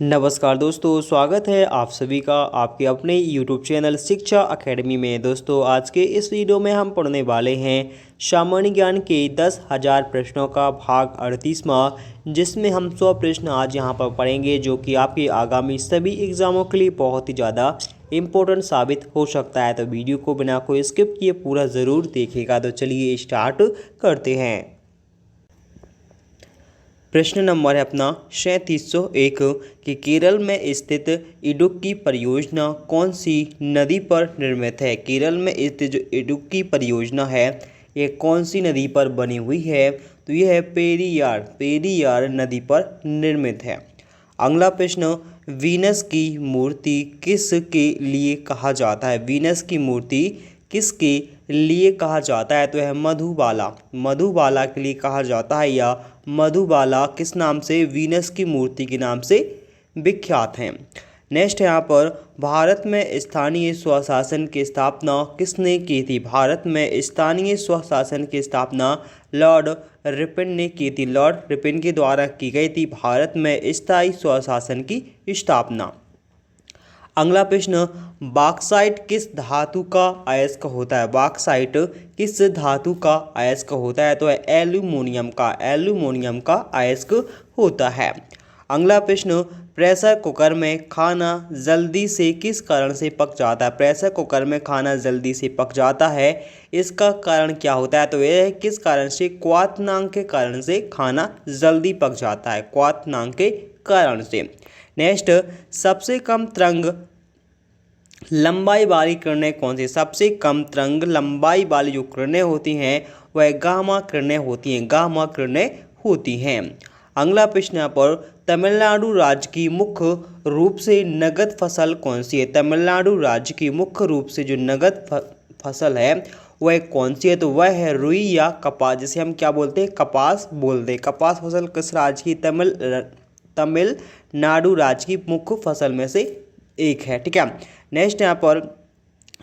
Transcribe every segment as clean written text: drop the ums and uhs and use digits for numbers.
नमस्कार दोस्तों, स्वागत है आप सभी का आपके अपने YouTube चैनल शिक्षा अकेडमी में। दोस्तों, आज के इस वीडियो में हम पढ़ने वाले हैं सामान्य ज्ञान के 10,000 प्रश्नों का भाग 38वां, जिसमें हम 100 प्रश्न आज यहां पर पढ़ेंगे, जो कि आपके आगामी सभी एग्ज़ामों के लिए बहुत ही ज़्यादा इम्पोर्टेंट साबित हो सकता है। तो वीडियो को बिना कोई स्किप किए पूरा ज़रूर देखिएगा। तो चलिए स्टार्ट करते हैं। प्रश्न नंबर है अपना 3701 कि केरल में स्थित इडुक्की परियोजना कौन सी नदी पर निर्मित है। केरल में स्थित जो इडुक्की परियोजना है ये कौन सी नदी पर बनी हुई है, तो यह है पेरियार नदी पर निर्मित है। अगला प्रश्न, वीनस की मूर्ति किसके लिए कहा जाता है। वीनस की मूर्ति किसके लिए कहा जाता है, तो यह मधुबाला के लिए कहा जाता है, या मधुबाला किस नाम से, वीनस की मूर्ति के नाम से विख्यात हैं। नेक्स्ट यहाँ पर भारत में स्थानीय स्वशासन की स्थापना किसने की थी। भारत में स्थानीय स्वशासन की स्थापना लॉर्ड रिपन ने की थी। लॉर्ड रिपन के द्वारा की गई थी भारत में स्थायी स्वशासन की स्थापना। अगला प्रश्न, बॉक्साइट किस धातु का अयस्क होता है। बॉक्साइट किस धातु का अयस्क होता है, तो है एल्यूमिनियम का अयस्क होता है। अगला प्रश्न, प्रेशर कुकर में खाना जल्दी से किस कारण से पक जाता है। प्रेशर कुकर में खाना जल्दी से पक जाता है, इसका कारण क्या होता है, तो यह है किस कारण से, क्वथनांक के कारण से खाना जल्दी पक जाता है, क्वथनांक के कारण से। नेक्स्ट, सबसे कम तरंग लंबाई वाली किरणें कौन सी। सबसे कम तरंग लंबाई वाली जो किरणें होती हैं वह गामा किरणें होती हैं। अगला प्रश्न यहाँ पर, तमिलनाडु राज्य की मुख्य रूप से नगद फसल कौन सी है। तमिलनाडु राज्य की मुख्य रूप से जो नगद फसल है वह कौन सी है, तो वह है रुई या कपास, जिसे हम क्या बोलते हैं, कपास बोलते हैं। कपास फसल किस राज्य की, तमिलनाडु राज्य की मुख्य फसल में से एक है। ठीक है। नेक्स्ट यहाँ पर,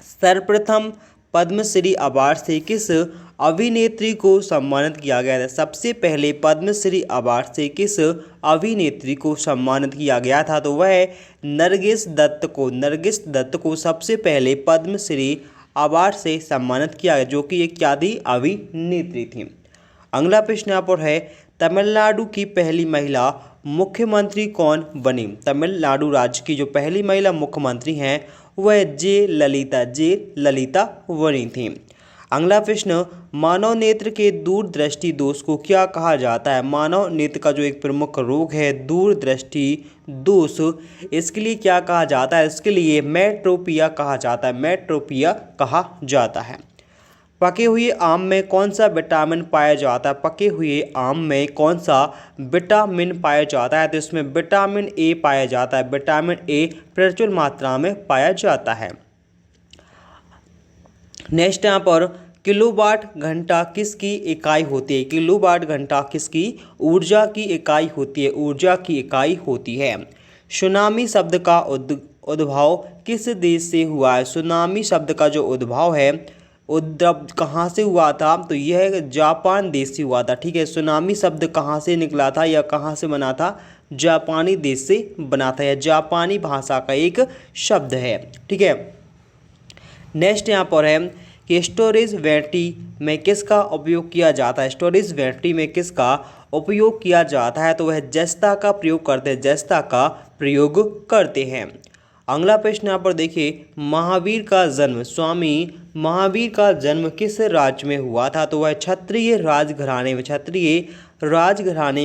सर्वप्रथम पद्मश्री अवार्ड से किस अभिनेत्री को सम्मानित किया गया था। सबसे पहले पद्मश्री अवार्ड से किस अभिनेत्री को सम्मानित किया गया था, तो वह नरगिस दत्त को सबसे पहले पद्मश्री अवार्ड से सम्मानित किया गया, जो कि एक क्या थी, अभिनेत्री थी। अगला प्रश्न यहाँ पर है, तमिलनाडु की पहली महिला मुख्यमंत्री कौन बनी। तमिलनाडु राज्य की जो पहली महिला मुख्यमंत्री हैं वह जे ललिता बनी थी। अगला प्रश्न, मानव नेत्र के दूरदृष्टि दोष को क्या कहा जाता है। मानव नेत्र का जो एक प्रमुख रोग है दूरदृष्टि दोष, इसके लिए क्या कहा जाता है, इसके लिए मेट्रोपिया कहा जाता है। पके हुए आम में कौन सा विटामिन पाया जाता है। पके हुए आम में कौन सा विटामिन पाया जाता है, तो इसमें विटामिन ए पाया जाता है। विटामिन ए प्रचुर मात्रा में पाया जाता है। नेक्स्ट यहाँ पर, किलोवाट घंटा किसकी इकाई होती है। किलोवाट घंटा किसकी ऊर्जा की इकाई होती है। सुनामी शब्द का उद्भव किस देश से हुआ है। सुनामी शब्द का जो उद्भव है, उद्भव कहाँ से हुआ था, तो यह जापान देश से हुआ था। ठीक है। सुनामी शब्द कहाँ से निकला था या कहाँ से बना था, जापानी देश से बना था, यह जापानी भाषा का एक शब्द है। ठीक है। नेक्स्ट यहाँ पर है कि स्टोरेज बैटरी में किसका उपयोग किया जाता है। स्टोरेज बैटरी में किसका उपयोग किया जाता है, तो वह जस्ता का प्रयोग करते हैं। अगला प्रश्न यहाँ पर देखिए, महावीर का जन्म, स्वामी महावीर का जन्म किस राज्य में हुआ था, तो वह क्षत्रिय राजघराने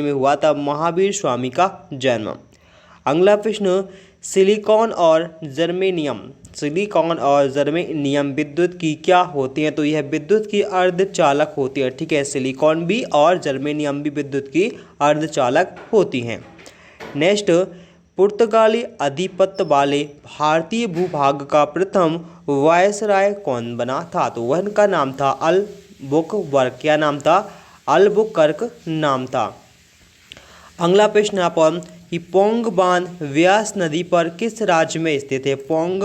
में हुआ था महावीर स्वामी का जन्म। अगला प्रश्न, सिलिकॉन और जर्मेनियम विद्युत की क्या होती हैं, तो यह विद्युत की अर्धचालक होती है। ठीक है। सिलिकॉन भी और जर्मेनियम भी विद्युत की अर्धचालक होती हैं। नेक्स्ट, पुर्तगाली आधिपत्य वाले भारतीय भूभाग का प्रथम वायसराय कौन बना था, तो वह का नाम था अल्बुकर्क। क्या नाम था, अल्बुकर्क नाम था। अगला प्रश्न यहाँ पर, कि पोंग बांध व्यास नदी पर किस राज्य में स्थित है। पोंग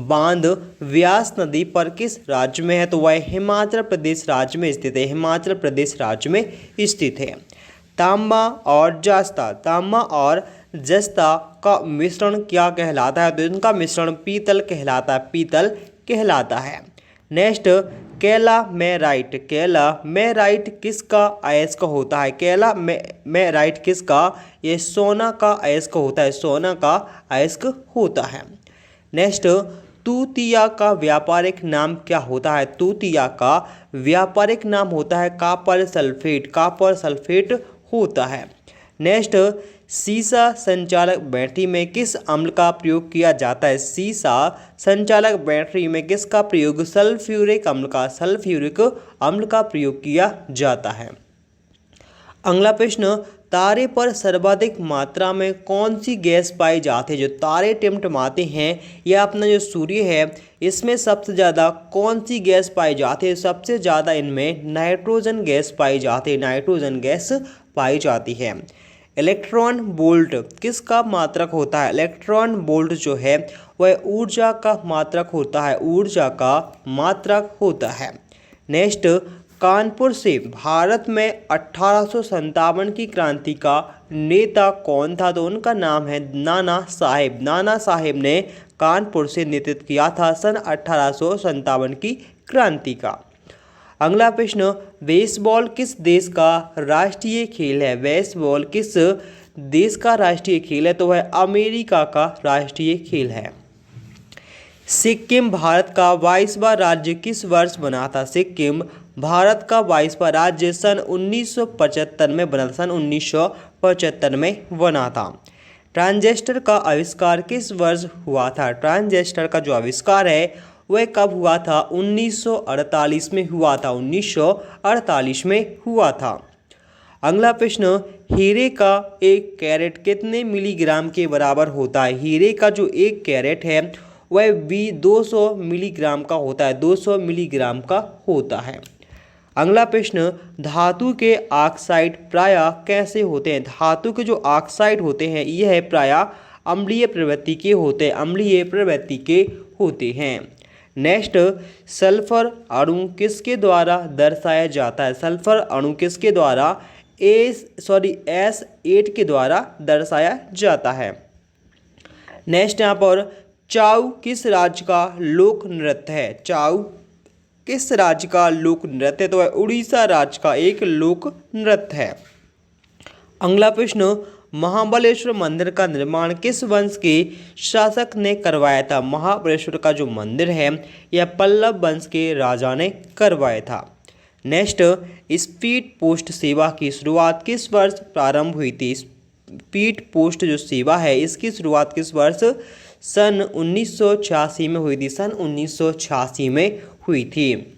बांध व्यास नदी पर किस राज्य में है, तो वह हिमाचल प्रदेश राज्य में स्थित है। तांबा और जस्ता का मिश्रण क्या कहलाता है? तो इनका मिश्रण पीतल कहलाता है, पीतल कहलाता है। नेक्स्ट, कैलामेराइट किसका अयस्क होता है? कैलामेराइट किसका? ये सोना का अयस्क होता है, सोना का अयस्क होता है। नेक्स्ट, तूतिया का व्यापारिक नाम क्या होता है? तूतिया का व्यापारिक नाम होता है कॉपर सल्फेट, कॉपर सल्फेट होता है। नेक्स्ट, सीसा संचालक बैटरी में किस अम्ल का प्रयोग किया जाता है? सीसा संचालक बैटरी में किसका प्रयोग? सल्फ्यूरिक अम्ल का, सल्फ्यूरिक अम्ल का प्रयोग किया जाता है। अगला प्रश्न, तारे पर सर्वाधिक मात्रा में कौन सी गैस पाई जाती है? जो तारे टिमटिमाते हैं या अपना जो सूर्य है, इसमें सबसे ज़्यादा कौन सी गैस पाई जाती है? सबसे ज़्यादा इनमें नाइट्रोजन गैस पाई जाती है, नाइट्रोजन गैस पाई जाती है। इलेक्ट्रॉन वोल्ट किसका मात्रक होता है? इलेक्ट्रॉन वोल्ट जो है वह ऊर्जा का मात्रक होता है, ऊर्जा का मात्रक होता है। नेक्स्ट, कानपुर से भारत में 1857 की क्रांति का नेता कौन था? तो उनका नाम है नाना साहेब। नाना साहेब ने कानपुर से नेतृत्व किया था सन 1857 की क्रांति का। अगला प्रश्न, बेसबॉल किस देश का राष्ट्रीय खेल है? बेसबॉल किस देश का राष्ट्रीय खेल है? तो वह अमेरिका का राष्ट्रीय खेल है। सिक्किम भारत का 22वां राज्य किस वर्ष बना था? सिक्किम भारत का 22वां राज्य सन 1975 में बना था, सन 1975 में बना था। ट्रांजिस्टर का आविष्कार किस वर्ष हुआ था? ट्रांजिस्टर का जो आविष्कार है वह कब हुआ था? 1948 में हुआ था, 1948 में हुआ था। अगला प्रश्न, हीरे का 1 कैरेट कितने मिलीग्राम के बराबर होता है? हीरे का जो 1 कैरेट है वह भी 200 मिलीग्राम का होता है, 200 मिलीग्राम का होता है। अगला प्रश्न, धातु के ऑक्साइड प्रायः कैसे होते हैं? धातु के जो ऑक्साइड होते हैं यह प्रायः अम्लीय प्रवृत्ति के होते हैं, अम्लीय प्रवृत्ति के होते हैं। नेक्स्ट, सल्फर अणु किसके द्वारा दर्शाया जाता है? सल्फर अणु किसके द्वारा? S8 के द्वारा दर्शाया जाता है। नेक्स्ट, यहाँ पर चाउ किस राज्य का लोक नृत्य है? चाउ किस राज्य का लोक नृत्य? तो वह उड़ीसा राज्य का एक लोक नृत्य है। अगला प्रश्न, महाबलेश्वर मंदिर का निर्माण किस वंश के शासक ने करवाया था? महाबलेश्वर का जो मंदिर है यह पल्लव वंश के राजा ने करवाया था। नेक्स्ट, स्पीड पोस्ट सेवा की शुरुआत किस वर्ष प्रारंभ हुई थी? स्पीड पोस्ट जो सेवा है इसकी शुरुआत किस वर्ष? सन 1986 में हुई थी, सन 1986 में हुई थी।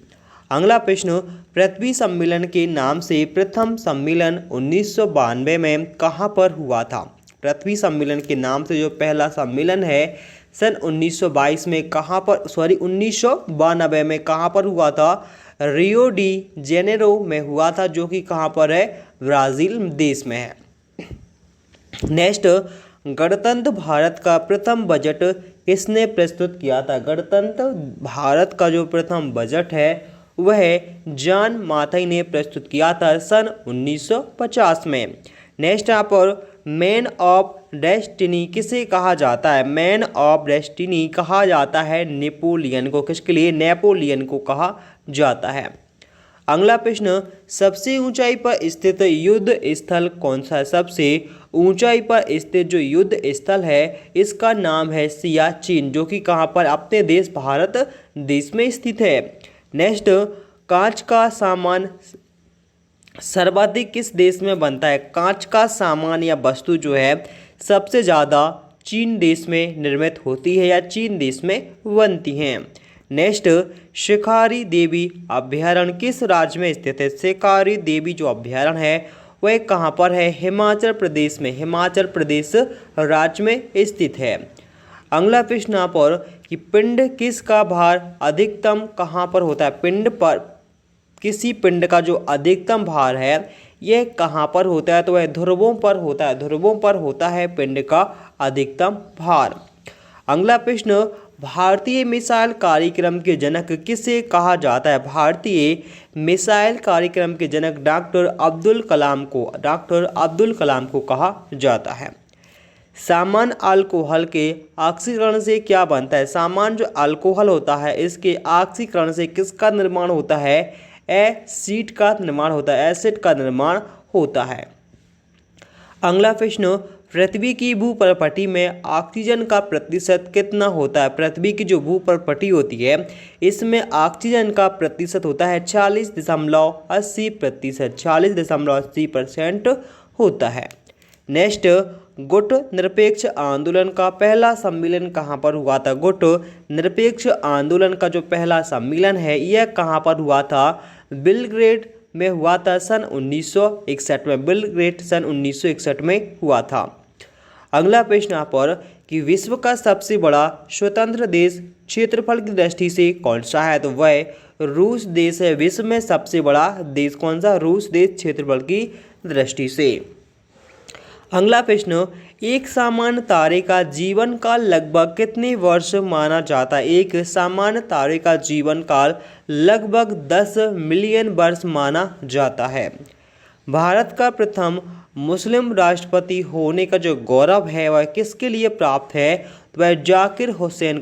अगला प्रश्न, पृथ्वी सम्मेलन के नाम से प्रथम सम्मेलन 1992 में कहाँ पर हुआ था? पृथ्वी सम्मेलन के नाम से जो पहला सम्मेलन है सन 1922 में कहाँ पर, 1992 में कहाँ पर हुआ था? रियो डी जेनेरो में हुआ था, जो कि कहाँ पर है? ब्राज़ील देश में है। नेक्स्ट, गणतंत्र भारत का प्रथम बजट किसने प्रस्तुत किया था? गणतंत्र भारत का जो प्रथम बजट है वह जॉन माथाई ने प्रस्तुत किया था सन 1950 में। नेक्स्ट, यहाँ पर मैन ऑफ डेस्टिनी किसे कहा जाता है? मैन ऑफ डेस्टिनी कहा जाता है नेपोलियन को। किसके लिए? नेपोलियन को कहा जाता है। अगला प्रश्न, सबसे ऊंचाई पर स्थित युद्ध स्थल कौन सा है? सबसे ऊंचाई पर स्थित जो युद्ध स्थल है इसका नाम है सियाचिन, जो कि कहाँ पर? अपने देश भारत देश में स्थित है। नेक्स्ट, कांच का सामान सर्वाधिक किस देश में बनता है? कांच का सामान या वस्तु जो है सबसे ज़्यादा चीन देश में निर्मित होती है या चीन देश में बनती हैं। नेक्स्ट, शिकारी देवी अभ्यारण्य किस राज्य में स्थित है? शिकारी देवी जो अभ्यारण्य है वह कहाँ पर है? हिमाचल प्रदेश में, हिमाचल प्रदेश राज्य में स्थित है। अगला प्रश्न यहाँ पर कि पिंड किसका भार अधिकतम कहाँ पर होता है? पिंड पर, किसी पिंड का जो अधिकतम भार है यह कहाँ पर होता है? तो वह ध्रुवों पर होता है, ध्रुवों पर होता है पिंड का अधिकतम भार। अगला प्रश्न, भारतीय मिसाइल कार्यक्रम के जनक किसे कहा जाता है? भारतीय मिसाइल कार्यक्रम के जनक डॉक्टर अब्दुल कलाम को कहा जाता है। सामान्य अल्कोहल के ऑक्सीकरण से क्या बनता है? सामान्य जो अल्कोहल होता है इसके ऑक्सीकरण से किसका निर्माण होता है? एसिड का निर्माण होता है, एसिड का निर्माण होता है। अगला प्रश्न, पृथ्वी की भूप्रपटी में ऑक्सीजन का प्रतिशत कितना होता है? पृथ्वी की जो भूप्रपटी होती है इसमें ऑक्सीजन का प्रतिशत होता है 40.80%, 40.80% होता है। नेक्स्ट, गुट निरपेक्ष आंदोलन का पहला सम्मेलन कहाँ पर हुआ था? गुट निरपेक्ष आंदोलन का जो पहला सम्मेलन है यह कहाँ पर हुआ था? बेलग्रेड में हुआ था सन 1961 में, बेलग्रेड सन 1961 में हुआ था। अगला प्रश्न यहाँ पर कि विश्व का सबसे बड़ा स्वतंत्र देश क्षेत्रफल की दृष्टि से कौन सा है? तो वह रूस देश है। विश्व में सबसे बड़ा देश कौन सा? रूस देश क्षेत्रफल की दृष्टि से। अगला प्रश्न, एक सामान्य तारे का जीवन काल लगभग कितने वर्ष माना जाता है? एक सामान्य तारे का जीवन काल लगभग 10 मिलियन वर्ष माना जाता है। भारत का प्रथम मुस्लिम राष्ट्रपति होने का जो गौरव है वह किसके लिए प्राप्त है? तो वह जाकिर हुसैन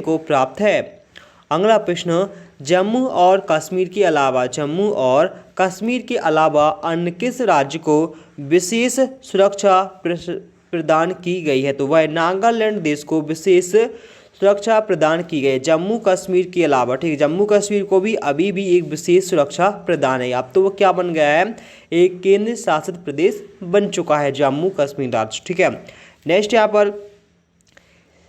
को प्राप्त है। अगला प्रश्न, जम्मू और कश्मीर के अलावा अन्य किस राज्य को विशेष सुरक्षा प्रदान की गई है? तो वह नागालैंड देश को विशेष सुरक्षा प्रदान की गई। जम्मू कश्मीर के अलावा, ठीक है, जम्मू कश्मीर को भी अभी भी एक विशेष सुरक्षा प्रदान है। अब तो वो क्या बन गया है? एक केंद्र शासित प्रदेश बन चुका है जम्मू कश्मीर राज्य, ठीक है। नेक्स्ट यहाँ पर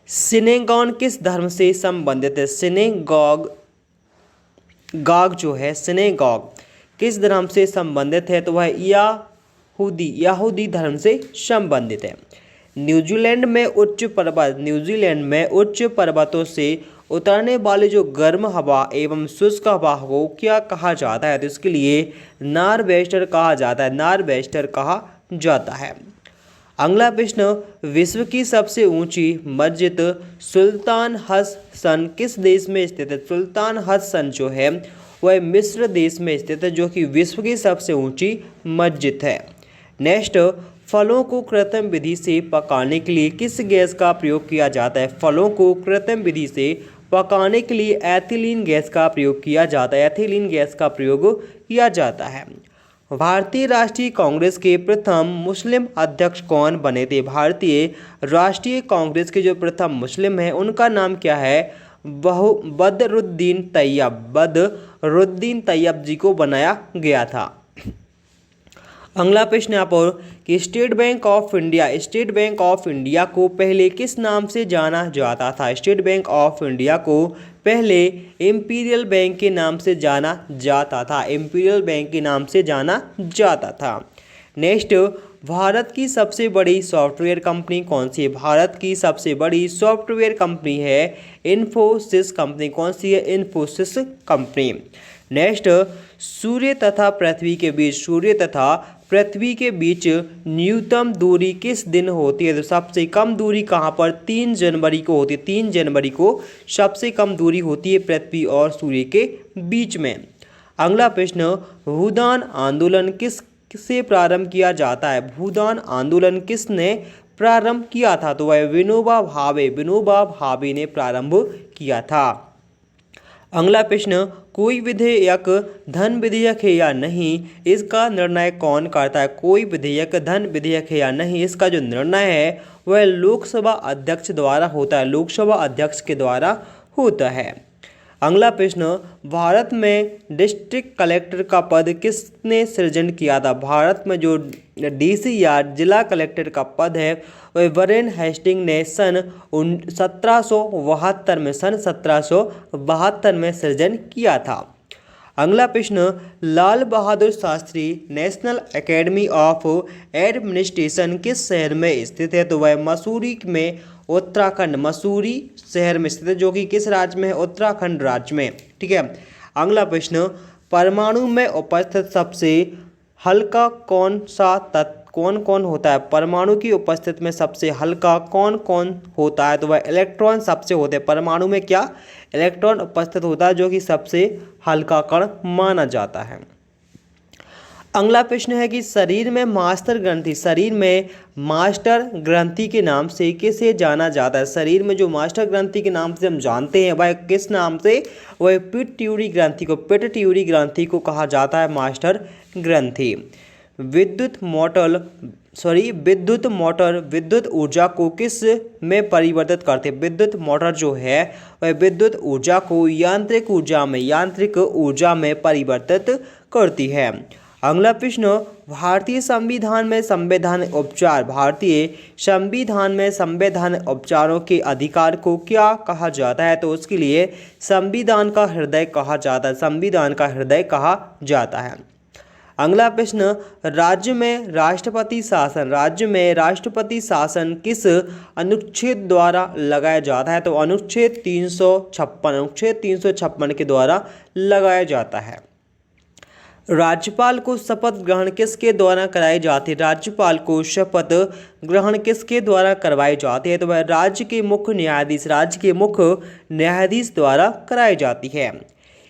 सिनेगॉन किस धर्म से संबंधित है? सिनेगॉग जो है, सिनेगॉग किस धर्म से संबंधित है? तो वह यहूदी धर्म से संबंधित है। न्यूजीलैंड में उच्च पर्वतों से उतरने वाले जो गर्म हवा एवं शुष्क हवा को क्या कहा जाता है? तो इसके लिए नॉरवेस्टर कहा जाता है। अगला प्रश्न, विश्व की सबसे ऊंची मस्जिद सुल्तान हसन किस देश में स्थित है? सुल्तान हसन जो है वह मिस्र देश में स्थित है, जो कि विश्व की सबसे ऊंची मस्जिद है। नेक्स्ट, फलों को कृत्रिम विधि से पकाने के लिए किस गैस का प्रयोग किया जाता है? फलों को कृत्रिम विधि से पकाने के लिए एथिलीन गैस का प्रयोग किया जाता है। भारतीय राष्ट्रीय कांग्रेस के प्रथम मुस्लिम अध्यक्ष कौन बने थे? भारतीय राष्ट्रीय कांग्रेस के जो प्रथम मुस्लिम हैं उनका नाम क्या है? बदरुद्दीन तैयब जी को बनाया गया था। अगला प्रश्न यहाँ पर कि स्टेट बैंक ऑफ इंडिया को पहले किस नाम से जाना जाता था? स्टेट बैंक ऑफ इंडिया को पहले इंपीरियल बैंक के नाम से जाना जाता था। नेक्स्ट, भारत की सबसे बड़ी सॉफ्टवेयर कंपनी कौन सी है? भारत की सबसे बड़ी सॉफ्टवेयर कंपनी है इन्फोसिस कंपनी। कौन सी है? इन्फोसिस कंपनी। नेक्स्ट, सूर्य तथा पृथ्वी के बीच न्यूनतम दूरी किस दिन होती है? तो सबसे कम दूरी कहाँ पर? 3 जनवरी को होती है। 3 जनवरी को सबसे कम दूरी होती है पृथ्वी और सूर्य के बीच में। अगला प्रश्न, भूदान आंदोलन किससे प्रारंभ किया जाता है? भूदान आंदोलन किसने प्रारंभ किया था? तो वह विनोबा भावे ने प्रारंभ किया था। अगला प्रश्न, कोई विधेयक धन विधेयक है या नहीं, इसका निर्णय कौन करता है? कोई विधेयक धन विधेयक है या नहीं, इसका जो निर्णय है वह लोकसभा अध्यक्ष द्वारा होता है। अगला प्रश्न, भारत में डिस्ट्रिक्ट कलेक्टर का पद किसने सृजन किया था? भारत में जो डीसी या जिला कलेक्टर का पद है वह वॉरेन हेस्टिंग ने सन 1772 में सृजन किया था। अगला प्रश्न, Lal Bahadur Shastri national academy of administration किस शहर में स्थित है? तो वह मसूरी शहर में स्थित है, जो कि किस राज्य में है? उत्तराखंड राज्य में, ठीक है। अगला प्रश्न, परमाणु में उपस्थित सबसे हल्का कौन होता है? परमाणु की उपस्थिति में सबसे हल्का कौन होता है? तो वह इलेक्ट्रॉन सबसे होते हैं। परमाणु में क्या? इलेक्ट्रॉन उपस्थित होता है, जो कि सबसे हल्का कण माना जाता है। अगला प्रश्न है कि शरीर में मास्टर ग्रंथि के नाम से किसे जाना जाता है। शरीर में जो मास्टर ग्रंथि के नाम से हम जानते हैं वह किस नाम से, वह पिट्यूटरी ग्रंथि को कहा जाता है मास्टर ग्रंथि। विद्युत ऊर्जा को किस में परिवर्तित करते हैं। विद्युत मोटर जो है वह विद्युत ऊर्जा को यांत्रिक ऊर्जा में परिवर्तित करती है। अगला प्रश्न, भारतीय संविधान में संवैधानिक उपचारों के अधिकार को क्या कहा जाता है। तो उसके लिए संविधान का हृदय कहा जाता है। अगला प्रश्न, राज्य में राष्ट्रपति शासन किस अनुच्छेद द्वारा लगाया जाता है। तो अनुच्छेद 356 के द्वारा लगाया जाता है। राज्यपाल को शपथ ग्रहण किसके द्वारा कराई जाती है। राज्यपाल को शपथ ग्रहण किसके द्वारा करवाई जाती है। तो वह राज्य के मुख्य न्यायाधीश द्वारा कराई जाती है।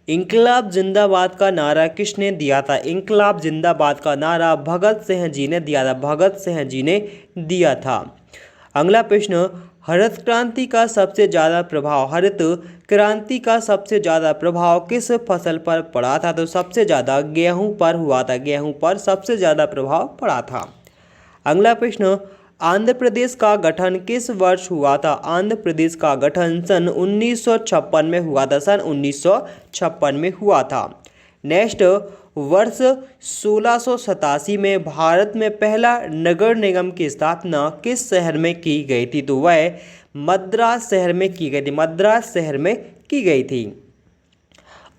इंकलाब जिंदाबाद का नारा किसने दिया था। इंकलाब जिंदाबाद का नारा भगत सिंह जी ने दिया था। अगला प्रश्न, हरित क्रांति का सबसे ज़्यादा प्रभाव किस फसल पर पड़ा था। तो सबसे ज़्यादा गेहूं पर सबसे ज़्यादा प्रभाव पड़ा था। अगला प्रश्न, आंध्र प्रदेश का गठन किस वर्ष हुआ था। आंध्र प्रदेश का गठन सन 1956 में हुआ था। नेक्स्ट, वर्ष 1687 में भारत में पहला नगर निगम की स्थापना किस शहर में की गई थी। तो वह मद्रास शहर में की गई थी।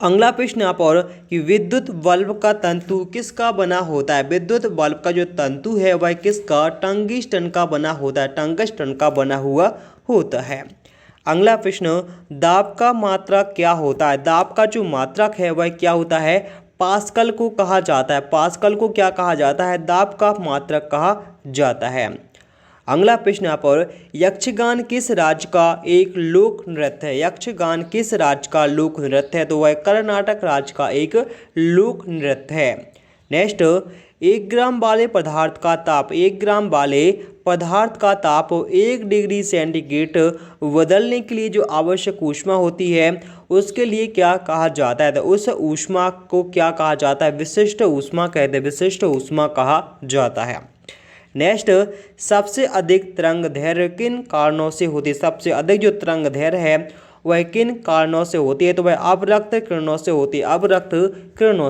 अगला प्रश्न आप और कि विद्युत बल्ब का तंतु किसका बना होता है। विद्युत बल्ब का जो तंतु है वह किसका, टंगिस्टन का बना हुआ होता है। अगला प्रश्न, दाब का मात्रक क्या होता है। दाब का जो मात्रक है वह क्या होता है, पास्कल को कहा जाता है। पास्कल को क्या कहा जाता है, दाब का मात्रक कहा जाता है। अगला प्रश्न आप और यक्षगान किस राज्य का एक लोक नृत्य है। यक्षगान किस राज्य का लोक नृत्य है। तो वह कर्नाटक राज्य का एक लोक नृत्य है। नेक्स्ट, 1 ग्राम वाले पदार्थ का ताप 1 डिग्री सेंटीग्रेड बदलने के लिए जो आवश्यक ऊष्मा होती है उसके लिए क्या कहा जाता है। तो उस ऊष्मा को क्या कहा जाता है, विशिष्ट ऊष्मा कहा जाता है। नेक्स्ट, सबसे अधिक तरंगदैर्घ्य किन कारणों से होती है। सबसे अधिक जो तरंगदैर्घ्य है वह किन कारणों से होती है। तो वह अवरक्त किरणों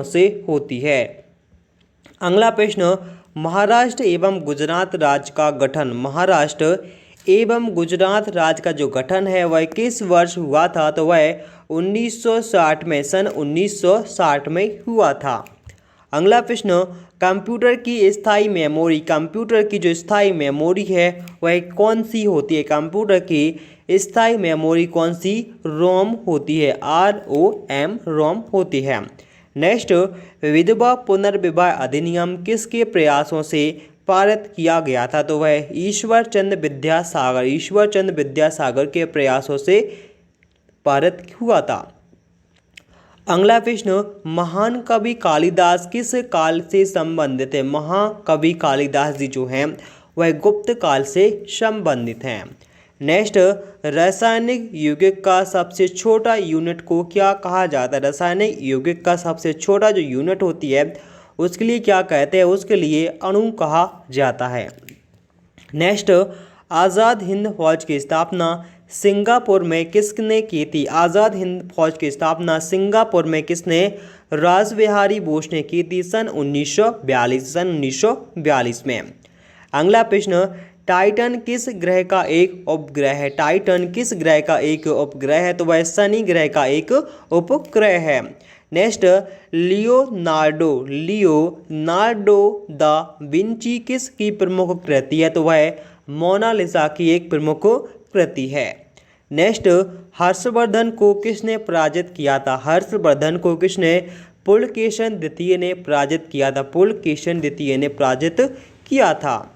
से होती है। अगला प्रश्न, महाराष्ट्र एवं गुजरात राज्य का गठन। महाराष्ट्र एवं गुजरात राज्य का जो गठन है वह किस वर्ष हुआ था। तो वह 1960 में हुआ था। अगला प्रश्न, कंप्यूटर की जो स्थायी मेमोरी है वह कौन सी होती है। कंप्यूटर की स्थायी मेमोरी कौन सी, रोम होती है, रोम होती है। नेक्स्ट, विधवा पुनर्विवाह अधिनियम किसके प्रयासों से पारित किया गया था। तो वह ईश्वर चंद्र विद्यासागर के प्रयासों से पारित हुआ था। अगला प्रश्न, महान कवि कालिदास किस काल से संबंधित है। महाकवि कालिदास जी जो हैं वह गुप्त काल से संबंधित हैं। नेक्स्ट, रासायनिक यौगिक का सबसे छोटा यूनिट को क्या कहा जाता है। रासायनिक यौगिक का सबसे छोटा जो यूनिट होती है उसके लिए क्या कहते हैं, उसके लिए अणु कहा जाता है। नेक्स्ट, आज़ाद हिंद फौज की स्थापना सिंगापुर में किसने की थी। आज़ाद हिंद फौज की स्थापना सिंगापुर में किसने, रासबिहारी बोस ने की थी सन 1942 में। अगला प्रश्न, टाइटन किस ग्रह का एक उपग्रह है। टाइटन किस ग्रह का एक उपग्रह है। तो वह शनि ग्रह का एक उपग्रह है। नेक्स्ट, लियोनार्डो दा विंची किस की प्रमुख कृति है। तो वह मोनालिसा की एक प्रमुख कृति है। नेक्स्ट, हर्षवर्धन को किसने पराजित किया था। हर्षवर्धन को किसने, पुलकेशन द्वितीय ने पराजित किया था।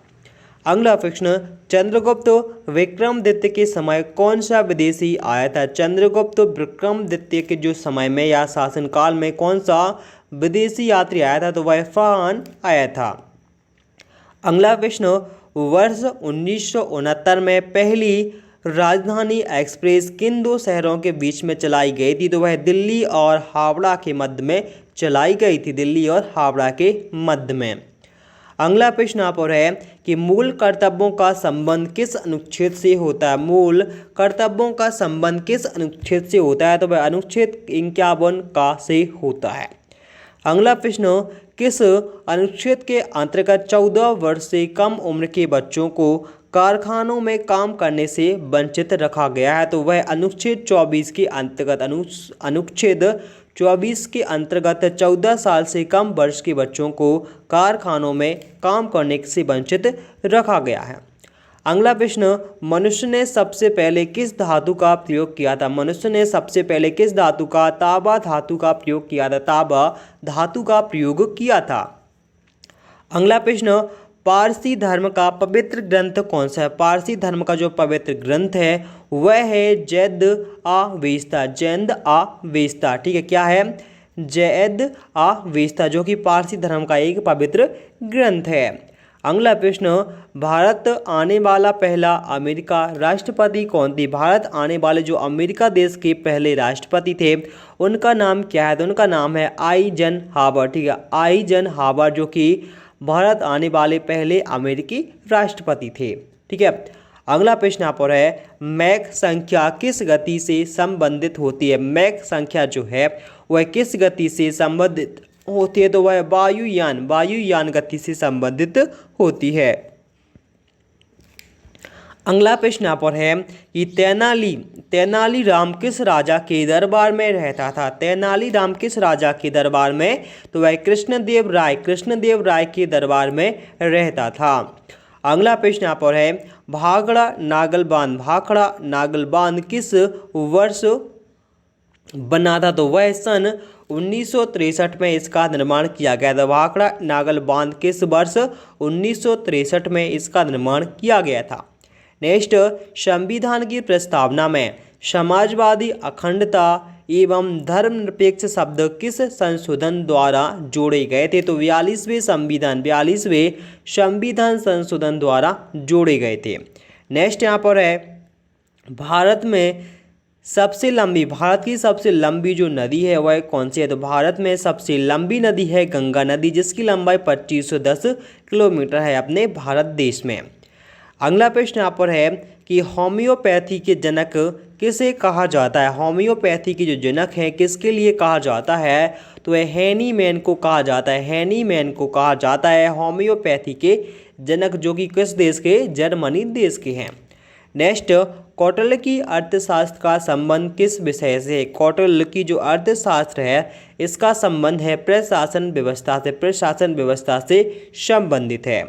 अगला प्रश्न, चंद्रगुप्त विक्रमादित्य के समय कौन सा विदेशी आया था। चंद्रगुप्त विक्रमादित्य के जो समय में या शासनकाल में कौन सा विदेशी यात्री आया था? तो वह इरफान आया था। अगला प्रश्न, वर्ष 1969 में पहली राजधानी एक्सप्रेस किन दो शहरों के बीच में चलाई गई थी? तो वह दिल्ली और हावड़ा के मध्य में चलाई गई थी, दिल्ली और हावड़ा के मध्य में। अगला प्रश्न यहाँ पर है कि मूल कर्तव्यों का संबंध किस अनुच्छेद से होता है? मूल कर्तव्यों का संबंध किस अनुच्छेद से होता है? तो वह अनुच्छेद 51 का से होता है। अगला प्रश्न, किस अनुच्छेद के अंतर्गत 14 वर्ष से कम उम्र के बच्चों को कारखानों में काम करने से वंचित रखा गया है? तो वह अनुच्छेद 24 के अंतर्गत अनुच्छेद 24 के अंतर्गत 14 साल से कम वर्ष के बच्चों को कारखानों में काम करने से वंचित रखा गया है। अगला प्रश्न, मनुष्य ने सबसे पहले किस धातु का प्रयोग किया था? मनुष्य ने सबसे पहले किस धातु का? तांबा धातु का प्रयोग किया था, तांबा धातु का प्रयोग किया था। अगला प्रश्न, पारसी धर्म का पवित्र ग्रंथ कौन सा है? पारसी धर्म का जो पवित्र ग्रंथ है वह है जैद अवेस्ता, जैद अवेस्ता। ठीक है, क्या है? जैद अवेस्ता, जो कि पारसी धर्म का एक पवित्र ग्रंथ है। अगला प्रश्न, भारत आने वाला पहला अमेरिका राष्ट्रपति कौन थी? भारत आने वाले जो अमेरिका देश के पहले राष्ट्रपति थे उनका नाम क्या है? तो उनका नाम है आइजनहावर। ठीक है, आइजनहावर, जो कि भारत आने वाले पहले अमेरिकी राष्ट्रपति थे। ठीक है, अगला प्रश्न यहाँ पर है, मैक संख्या किस गति से संबंधित होती है? मैक संख्या जो है वह किस गति से संबंधित होती है? तो वह वायुयान गति से संबंधित होती है। अगला प्रश्न यहाँ पर है कि तेनाली राम किस राजा के दरबार में रहता था? तेनाली राम किस राजा के दरबार में? तो वह कृष्णदेव राय के दरबार में रहता था। अगला प्रश्न यहाँ पर है, भाखड़ा नागल बांध किस वर्ष बना था? तो वह सन 1963 में इसका निर्माण किया गया था। भाखड़ा नागल बांध किस वर्ष? 1963 में इसका निर्माण किया गया था। नेक्स्ट, संविधान की प्रस्तावना में समाजवादी, अखंडता एवं धर्मनिरपेक्ष शब्द किस संशोधन द्वारा जोड़े गए थे? तो 42वें संविधान संशोधन द्वारा जोड़े गए थे। नेक्स्ट यहाँ पर है, भारत की सबसे लंबी जो नदी है वह कौन सी है? तो भारत में सबसे लंबी नदी है गंगा नदी, जिसकी लंबाई 2510 किलोमीटर है अपने भारत देश में। अगला प्रश्न यहाँ पर है कि होम्योपैथी के जनक किसे कहा जाता है? होम्योपैथी के जो जनक हैं किसके लिए कहा जाता है? तो वह हैनीमैन को कहा जाता है, हैनीमैन को कहा जाता है होम्योपैथी के जनक, जो कि किस देश के? जर्मनी देश के हैं। नेक्स्ट, कौटिल्य की अर्थशास्त्र का संबंध किस विषय से है? कौटिल्य की जो अर्थशास्त्र है इसका संबंध है प्रशासन व्यवस्था से संबंधित है।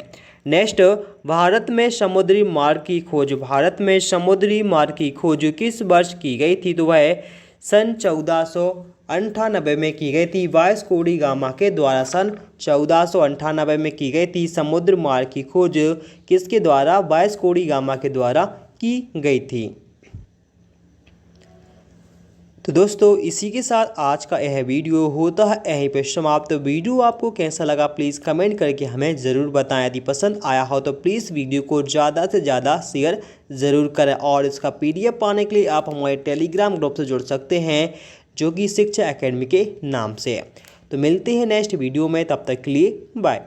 नेक्स्ट, भारत में समुद्री मार्ग की खोज किस वर्ष की गई थी? तो वह सन 1498 में की गई थी, वास्को डी गामा के द्वारा सन 1498 में की गई थी। समुद्र मार्ग की खोज किसके द्वारा? वास्को डी गामा के द्वारा की गई थी। तो दोस्तों, इसी के साथ आज का यह वीडियो होता है यहीं पे समाप्त। तो वीडियो आपको कैसा लगा प्लीज़ कमेंट करके हमें ज़रूर बताएं। यदि पसंद आया हो तो प्लीज़ वीडियो को ज़्यादा से ज़्यादा शेयर ज़रूर करें, और इसका PDF पाने के लिए आप हमारे टेलीग्राम ग्रुप से जुड़ सकते हैं, जो कि शिक्षा एकेडमी के नाम से है। तो मिलते हैं नेक्स्ट वीडियो में, तब तक के लिए बाय।